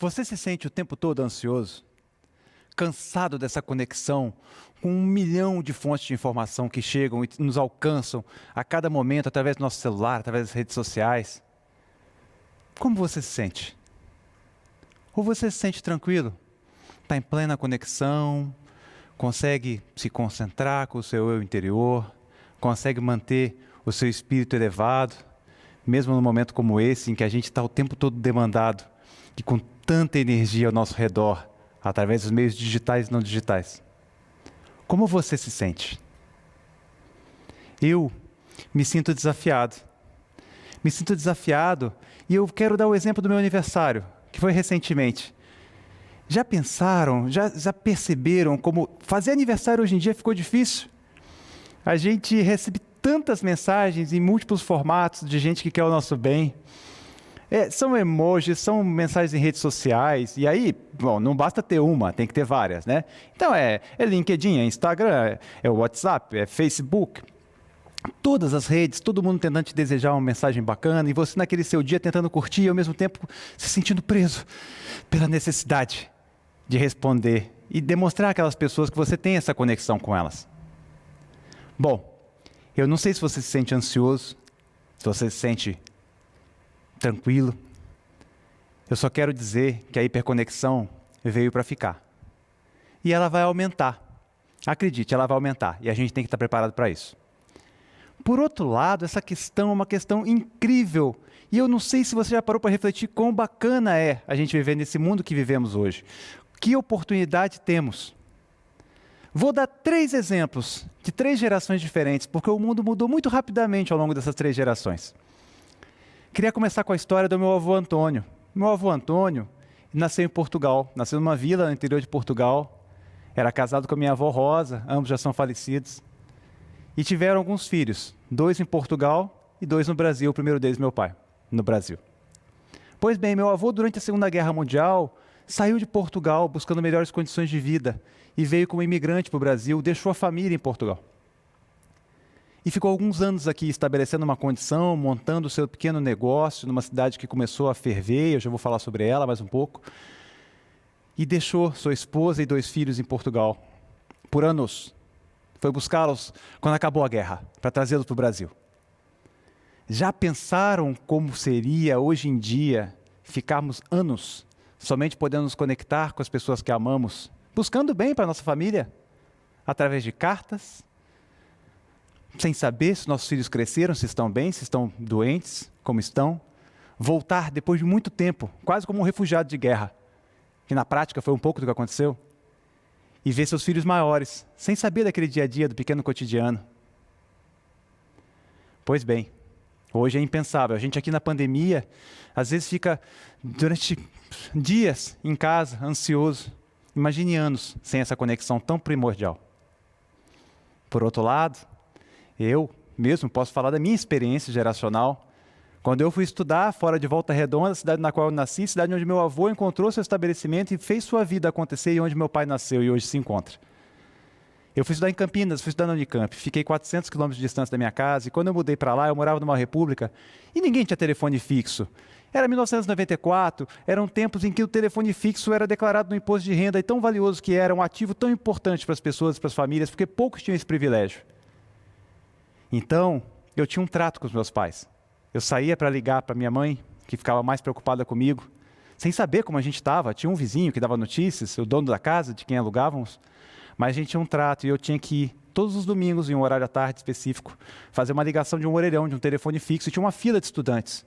Você se sente o tempo todo ansioso? Cansado dessa conexão com 1 milhão de fontes de informação que chegam e nos alcançam a cada momento através do nosso celular, através das redes sociais? Como você se sente? Ou você se sente tranquilo? Está em plena conexão, consegue se concentrar com o seu eu interior, consegue manter o seu espírito elevado, mesmo num momento como esse, em que a gente está o tempo todo demandado e com tanta energia ao nosso redor, através dos meios digitais e não digitais. Como você se sente? Eu me sinto desafiado. Me sinto desafiado e eu quero dar o exemplo do meu aniversário, que foi recentemente. Já pensaram, já perceberam como fazer aniversário hoje em dia ficou difícil? A gente recebe tantas mensagens em múltiplos formatos de gente que quer o nosso bem. São emojis, são mensagens em redes sociais, e aí, bom, não basta ter uma, tem que ter várias, né? Então é LinkedIn, é Instagram, é WhatsApp, é Facebook, todas as redes, todo mundo tentando te desejar uma mensagem bacana, e você naquele seu dia tentando curtir e ao mesmo tempo se sentindo preso pela necessidade de responder e demonstrar àquelas pessoas que você tem essa conexão com elas. Bom, eu não sei se você se sente ansioso, se você se sente tranquilo. Eu só quero dizer que a hiperconexão veio para ficar. E ela vai aumentar. Acredite, ela vai aumentar. E a gente tem que estar preparado para isso. Por outro lado, essa questão é uma questão incrível. E eu não sei se você já parou para refletir quão bacana é a gente viver nesse mundo que vivemos hoje. Que oportunidade temos. Vou dar 3 exemplos de 3 gerações diferentes, porque o mundo mudou muito rapidamente ao longo dessas 3 gerações. Queria começar com a história do meu avô Antônio. Meu avô Antônio nasceu em Portugal, nasceu numa vila no interior de Portugal. Era casado com a minha avó Rosa, ambos já são falecidos. E tiveram alguns filhos, 2 em Portugal e 2 no Brasil, o primeiro deles meu pai, no Brasil. Pois bem, meu avô durante a Segunda Guerra Mundial saiu de Portugal buscando melhores condições de vida e veio como imigrante para o Brasil, deixou a família em Portugal. E ficou alguns anos aqui estabelecendo uma condição, montando o seu pequeno negócio numa cidade que começou a ferver, eu já vou falar sobre ela mais um pouco. E deixou sua esposa e 2 filhos em Portugal por anos. Foi buscá-los quando acabou a guerra, para trazê-los para o Brasil. Já pensaram como seria hoje em dia ficarmos anos somente podendo nos conectar com as pessoas que amamos, buscando bem para a nossa família, através de cartas, sem saber se nossos filhos cresceram, se estão bem, se estão doentes, como estão. Voltar depois de muito tempo, quase como um refugiado de guerra, que na prática foi um pouco do que aconteceu, e ver seus filhos maiores, sem saber daquele dia a dia, do pequeno cotidiano. Pois bem, hoje é impensável. A gente aqui na pandemia, às vezes fica durante dias em casa, ansioso. Imagine anos sem essa conexão tão primordial. Por outro lado, eu mesmo posso falar da minha experiência geracional. Quando eu fui estudar fora de Volta Redonda, cidade na qual eu nasci, cidade onde meu avô encontrou seu estabelecimento e fez sua vida acontecer e onde meu pai nasceu e hoje se encontra. Eu fui estudar em Campinas, fui estudar na Unicamp, fiquei 400 quilômetros de distância da minha casa e quando eu mudei para lá, eu morava numa república e ninguém tinha telefone fixo. Era 1994, eram tempos em que o telefone fixo era declarado no imposto de renda e tão valioso que era, um ativo tão importante para as pessoas e para as famílias, porque poucos tinham esse privilégio. Então, eu tinha um trato com os meus pais. Eu saía para ligar para minha mãe, que ficava mais preocupada comigo, sem saber como a gente estava. Tinha um vizinho que dava notícias, o dono da casa, de quem alugávamos, mas a gente tinha um trato e eu tinha que ir todos os domingos, em um horário à tarde específico, fazer uma ligação de um orelhão, de um telefone fixo, e tinha uma fila de estudantes.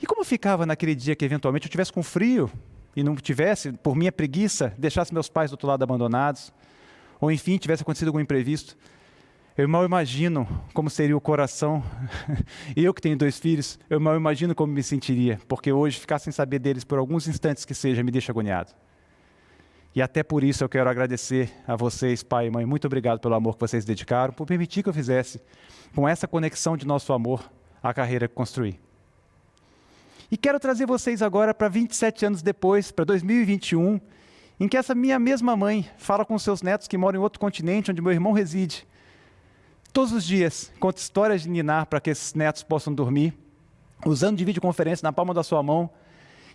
E como ficava naquele dia que eventualmente eu tivesse com frio e não tivesse, por minha preguiça, deixasse meus pais do outro lado abandonados, ou enfim, tivesse acontecido algum imprevisto, eu mal imagino como seria o coração, e eu que tenho 2 filhos, eu mal imagino como me sentiria, porque hoje ficar sem saber deles por alguns instantes que seja me deixa agoniado. E até por isso eu quero agradecer a vocês, pai e mãe, muito obrigado pelo amor que vocês dedicaram, por permitir que eu fizesse, com essa conexão de nosso amor, a carreira que construí. E quero trazer vocês agora para 27 anos depois, para 2021, em que essa minha mesma mãe fala com seus netos que moram em outro continente, onde meu irmão reside. Todos os dias, conta histórias de ninar para que esses netos possam dormir, usando de videoconferência na palma da sua mão,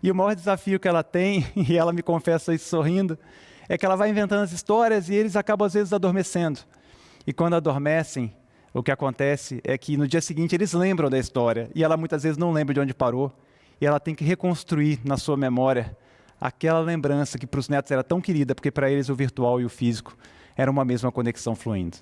E o maior desafio que ela tem, e ela me confessa isso sorrindo, é que ela vai inventando as histórias e eles acabam às vezes adormecendo. E quando adormecem, o que acontece é que no dia seguinte eles lembram da história e ela muitas vezes não lembra de onde parou e ela tem que reconstruir na sua memória aquela lembrança que para os netos era tão querida, porque para eles o virtual e o físico era uma mesma conexão fluindo.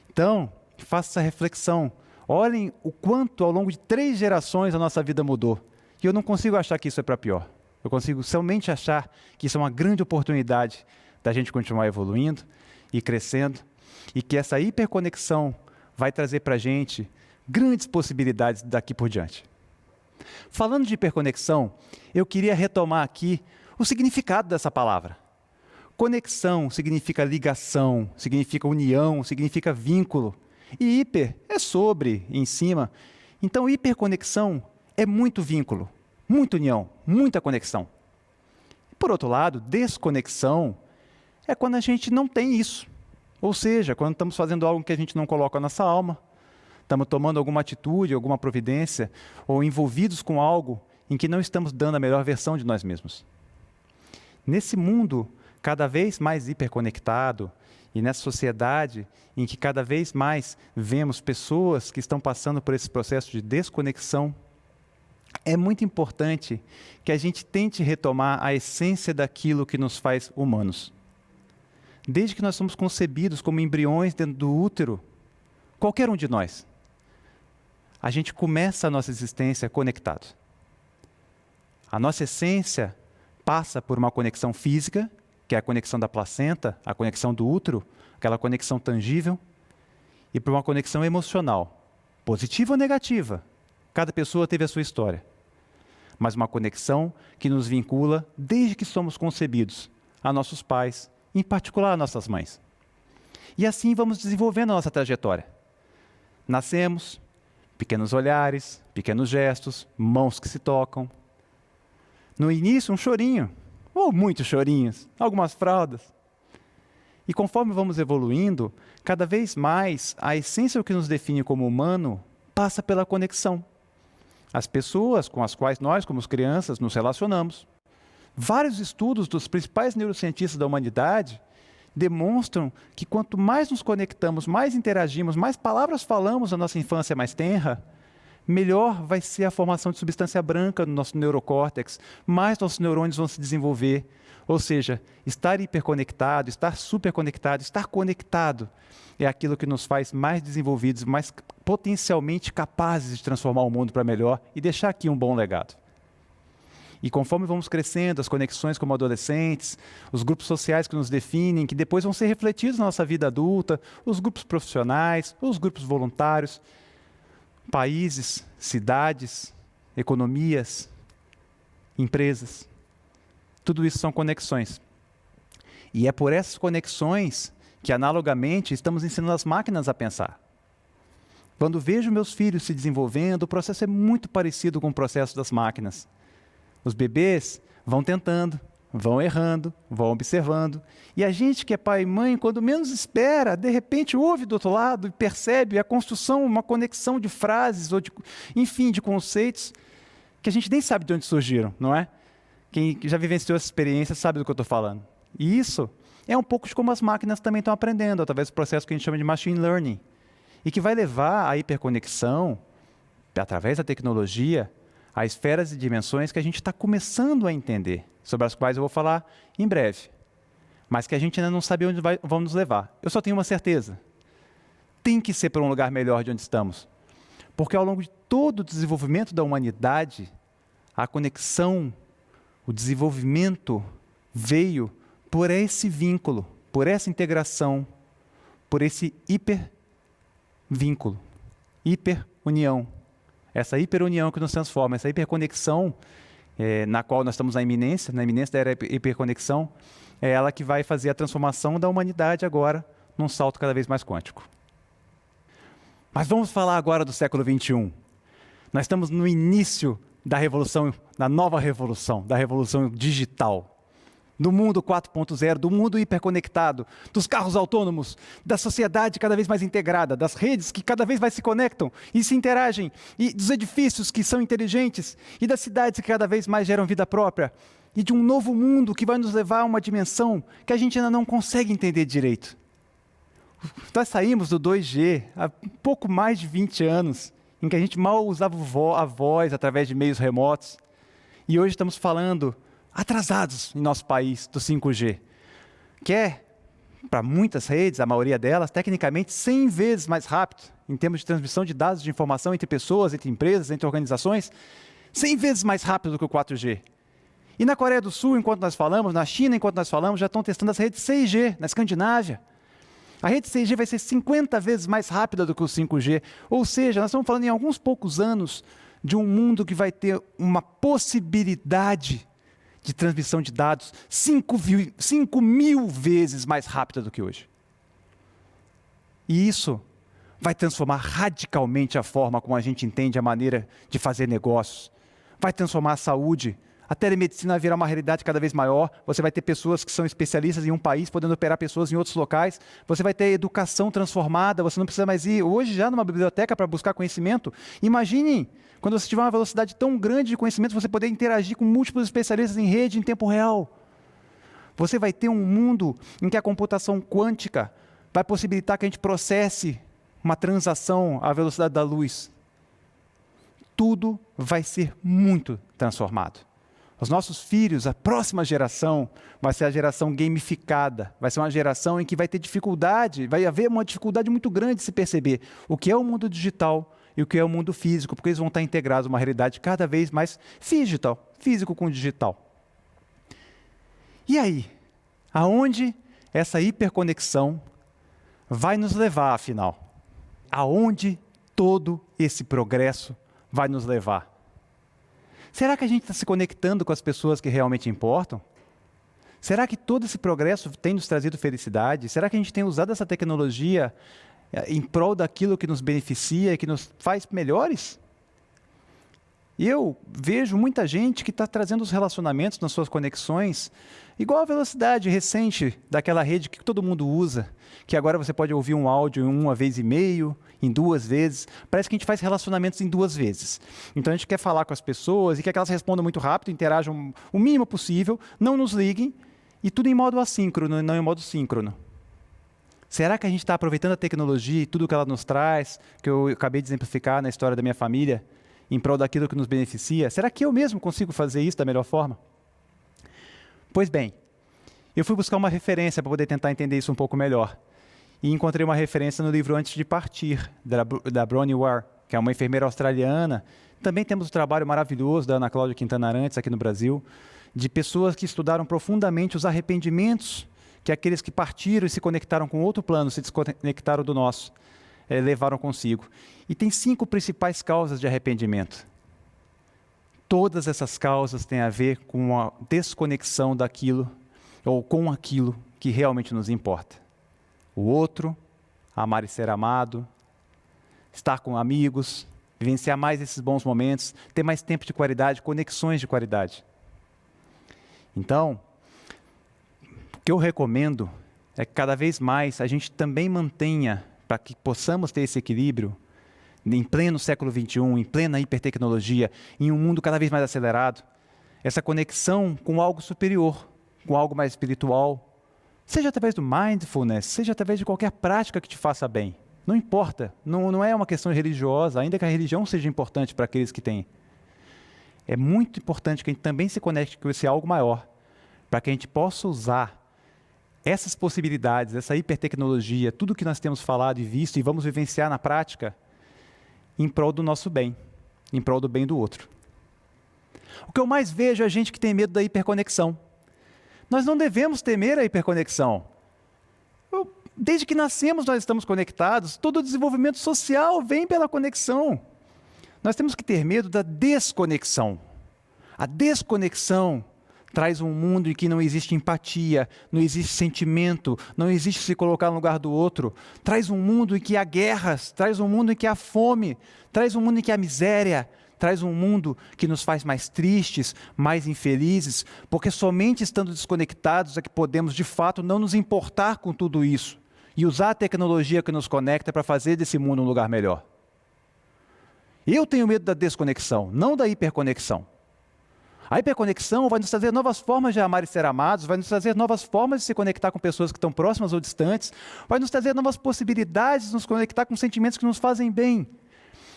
Então, faça essa reflexão. Olhem o quanto ao longo de 3 gerações a nossa vida mudou. E eu não consigo achar que isso é para pior. Eu consigo somente achar que isso é uma grande oportunidade da gente continuar evoluindo e crescendo, e que essa hiperconexão vai trazer para a gente grandes possibilidades daqui por diante. Falando de hiperconexão, eu queria retomar aqui o significado dessa palavra. Conexão significa ligação, significa união, significa vínculo. E hiper é sobre, em cima. Então, hiperconexão é muito vínculo, muita união, muita conexão. Por outro lado, desconexão é quando a gente não tem isso. Ou seja, quando estamos fazendo algo que a gente não coloca na nossa alma, estamos tomando alguma atitude, alguma providência, ou envolvidos com algo em que não estamos dando a melhor versão de nós mesmos. Nesse mundo cada vez mais hiperconectado e nessa sociedade em que cada vez mais vemos pessoas que estão passando por esse processo de desconexão, é muito importante que a gente tente retomar a essência daquilo que nos faz humanos. Desde que nós somos concebidos como embriões dentro do útero, qualquer um de nós, a gente começa a nossa existência conectado. A nossa essência passa por uma conexão física, que é a conexão da placenta, a conexão do útero, aquela conexão tangível, e por uma conexão emocional, positiva ou negativa. Cada pessoa teve a sua história. Mas uma conexão que nos vincula desde que somos concebidos a nossos pais, em particular a nossas mães. E assim vamos desenvolvendo a nossa trajetória. Nascemos, pequenos olhares, pequenos gestos, mãos que se tocam. No início, um chorinho, ou muitos chorinhos, algumas fraldas. E conforme vamos evoluindo, cada vez mais a essência que nos define como humano passa pela conexão. As pessoas com as quais nós, como crianças, nos relacionamos. Vários estudos dos principais neurocientistas da humanidade demonstram que quanto mais nos conectamos, mais interagimos, mais palavras falamos na nossa infância mais tenra, melhor vai ser a formação de substância branca no nosso neurocórtex, mais nossos neurônios vão se desenvolver. Ou seja, estar hiperconectado, estar superconectado, estar conectado é aquilo que nos faz mais desenvolvidos, mais potencialmente capazes de transformar o mundo para melhor e deixar aqui um bom legado. E conforme vamos crescendo, as conexões como adolescentes, os grupos sociais que nos definem, que depois vão ser refletidos na nossa vida adulta, os grupos profissionais, os grupos voluntários, países, cidades, economias, empresas. Tudo isso são conexões. E é por essas conexões que, analogamente, estamos ensinando as máquinas a pensar. Quando vejo meus filhos se desenvolvendo, o processo é muito parecido com o processo das máquinas. Os bebês vão tentando, vão errando, vão observando. E a gente que é pai e mãe, quando menos espera, de repente ouve do outro lado e percebe a construção, uma conexão de frases, ou enfim, de conceitos, que a gente nem sabe de onde surgiram, não é? Quem já vivenciou essa experiência sabe do que eu estou falando. E isso é um pouco de como as máquinas também estão aprendendo, através do processo que a gente chama de machine learning, e que vai levar à hiperconexão, através da tecnologia, a esferas e dimensões que a gente está começando a entender, sobre as quais eu vou falar em breve, mas que a gente ainda não sabe onde vão nos levar. Eu só tenho uma certeza: tem que ser para um lugar melhor de onde estamos, porque ao longo de todo o desenvolvimento da humanidade, a conexão, o desenvolvimento veio por esse vínculo, por essa integração, por esse hipervínculo, hiperunião. Essa hiperunião que nos transforma, essa hiperconexão na qual nós estamos na iminência da era hiperconexão, é ela que vai fazer a transformação da humanidade agora num salto cada vez mais quântico. Mas vamos falar agora do século XXI. Nós estamos no início da revolução, da nova revolução, da revolução digital. do mundo 4.0, do mundo hiperconectado, dos carros autônomos, da sociedade cada vez mais integrada, das redes que cada vez mais se conectam e se interagem, e dos edifícios que são inteligentes, e das cidades que cada vez mais geram vida própria, e de um novo mundo que vai nos levar a uma dimensão que a gente ainda não consegue entender direito. Nós saímos do 2G há pouco mais de 20 anos, em que a gente mal usava a voz através de meios remotos, e hoje estamos falando atrasados em nosso país do 5G, que é, para muitas redes, a maioria delas, tecnicamente 100 vezes mais rápido, em termos de transmissão de dados de informação entre pessoas, entre empresas, entre organizações, 100 vezes mais rápido do que o 4G. E na Coreia do Sul, enquanto nós falamos, na China, enquanto nós falamos, já estão testando as redes 6G, na Escandinávia. A rede 6G vai ser 50 vezes mais rápida do que o 5G. Ou seja, nós estamos falando em alguns poucos anos de um mundo que vai ter uma possibilidade de transmissão de dados 5.000 vezes mais rápida do que hoje. E isso vai transformar radicalmente a forma como a gente entende a maneira de fazer negócios. Vai transformar a saúde. A telemedicina vai virar uma realidade cada vez maior. Você vai ter pessoas que são especialistas em um país, podendo operar pessoas em outros locais. Você vai ter educação transformada. Você não precisa mais ir hoje já numa biblioteca para buscar conhecimento. Imaginem, quando você tiver uma velocidade tão grande de conhecimento, você poder interagir com múltiplos especialistas em rede em tempo real. Você vai ter um mundo em que a computação quântica vai possibilitar que a gente processe uma transação à velocidade da luz. Tudo vai ser muito transformado. Os nossos filhos, a próxima geração, vai ser a geração gamificada, vai ser uma geração em que vai ter dificuldade, vai haver uma dificuldade muito grande de se perceber o que é o mundo digital e o que é o mundo físico, porque eles vão estar integrados numa realidade cada vez mais digital, físico com digital. E aí, aonde essa hiperconexão vai nos levar, afinal? Aonde todo esse progresso vai nos levar? Será que a gente está se conectando com as pessoas que realmente importam? Será que todo esse progresso tem nos trazido felicidade? Será que a gente tem usado essa tecnologia em prol daquilo que nos beneficia e que nos faz melhores? Eu vejo muita gente que está trazendo os relacionamentos nas suas conexões igual a velocidade recente daquela rede que todo mundo usa, que agora você pode ouvir um áudio em 1,5 vezes, em 2 vezes. Parece que a gente faz relacionamentos em 2 vezes. Então a gente quer falar com as pessoas e quer que elas respondam muito rápido, interajam o mínimo possível, não nos liguem, e tudo em modo assíncrono e não em modo síncrono. Será que a gente está aproveitando a tecnologia e tudo que ela nos traz, que eu acabei de exemplificar na história da minha família, em prol daquilo que nos beneficia? Será que eu mesmo consigo fazer isso da melhor forma? Pois bem, eu fui buscar uma referência para poder tentar entender isso um pouco melhor. E encontrei uma referência no livro Antes de Partir, da Bronnie Ware, que é uma enfermeira australiana. Também temos o trabalho maravilhoso da Ana Cláudia Quintana Arantes aqui no Brasil, de pessoas que estudaram profundamente os arrependimentos que aqueles que partiram e se conectaram com outro plano, se desconectaram do nosso, levaram consigo. E tem 5 principais causas de arrependimento. Todas essas causas têm a ver com a desconexão daquilo, ou com aquilo que realmente nos importa. O outro, amar e ser amado, estar com amigos, vivenciar mais esses bons momentos, ter mais tempo de qualidade, conexões de qualidade. Então, o que eu recomendo é que cada vez mais a gente também mantenha, para que possamos ter esse equilíbrio, em pleno século XXI, em plena hipertecnologia, em um mundo cada vez mais acelerado, essa conexão com algo superior, com algo mais espiritual, seja através do mindfulness, seja através de qualquer prática que te faça bem. Não importa, não é uma questão religiosa, ainda que a religião seja importante para aqueles que têm. É muito importante que a gente também se conecte com esse algo maior, para que a gente possa usar essas possibilidades, essa hipertecnologia, tudo que nós temos falado e visto e vamos vivenciar na prática, em prol do nosso bem, em prol do bem do outro. O que eu mais vejo é gente que tem medo da hiperconexão. Nós não devemos temer a hiperconexão. Desde que nascemos nós estamos conectados, todo o desenvolvimento social vem pela conexão. Nós temos que ter medo da desconexão. A desconexão traz um mundo em que não existe empatia, não existe sentimento, não existe se colocar no lugar do outro. Traz um mundo em que há guerras, traz um mundo em que há fome, traz um mundo em que há miséria, traz um mundo que nos faz mais tristes, mais infelizes, porque somente estando desconectados é que podemos, de fato, não nos importar com tudo isso e usar a tecnologia que nos conecta para fazer desse mundo um lugar melhor. Eu tenho medo da desconexão, não da hiperconexão. A hiperconexão vai nos trazer novas formas de amar e ser amados, vai nos trazer novas formas de se conectar com pessoas que estão próximas ou distantes, vai nos trazer novas possibilidades de nos conectar com sentimentos que nos fazem bem.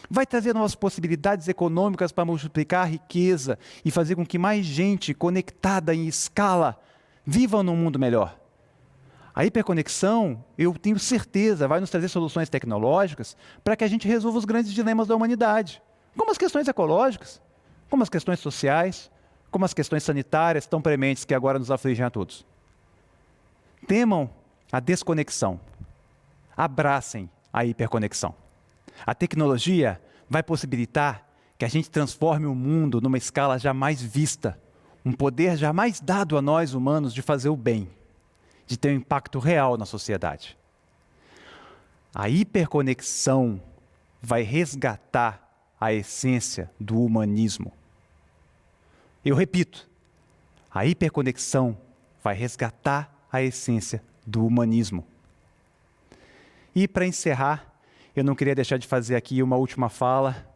Vai trazer novas possibilidades econômicas para multiplicar a riqueza e fazer com que mais gente conectada em escala viva num mundo melhor. A hiperconexão, eu tenho certeza, vai nos trazer soluções tecnológicas para que a gente resolva os grandes dilemas da humanidade, como as questões ecológicas, como as questões sociais, como as questões sanitárias tão prementes que agora nos afligem a todos. Temam a desconexão. Abracem a hiperconexão. A tecnologia vai possibilitar que a gente transforme o mundo numa escala jamais vista, um poder jamais dado a nós humanos de fazer o bem, de ter um impacto real na sociedade. A hiperconexão vai resgatar a essência do humanismo. Eu repito, a hiperconexão vai resgatar a essência do humanismo. E para encerrar, eu não queria deixar de fazer aqui uma última fala.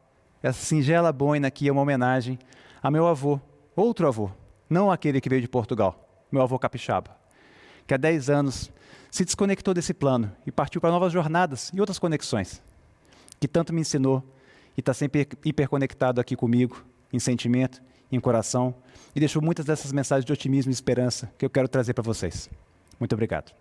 Essa singela boina aqui é uma homenagem a meu avô, outro avô, não aquele que veio de Portugal, meu avô capixaba, que há 10 anos se desconectou desse plano e partiu para novas jornadas e outras conexões, que tanto me ensinou e está sempre hiperconectado aqui comigo, em sentimento, em coração, e deixou muitas dessas mensagens de otimismo e esperança que eu quero trazer para vocês. Muito obrigado.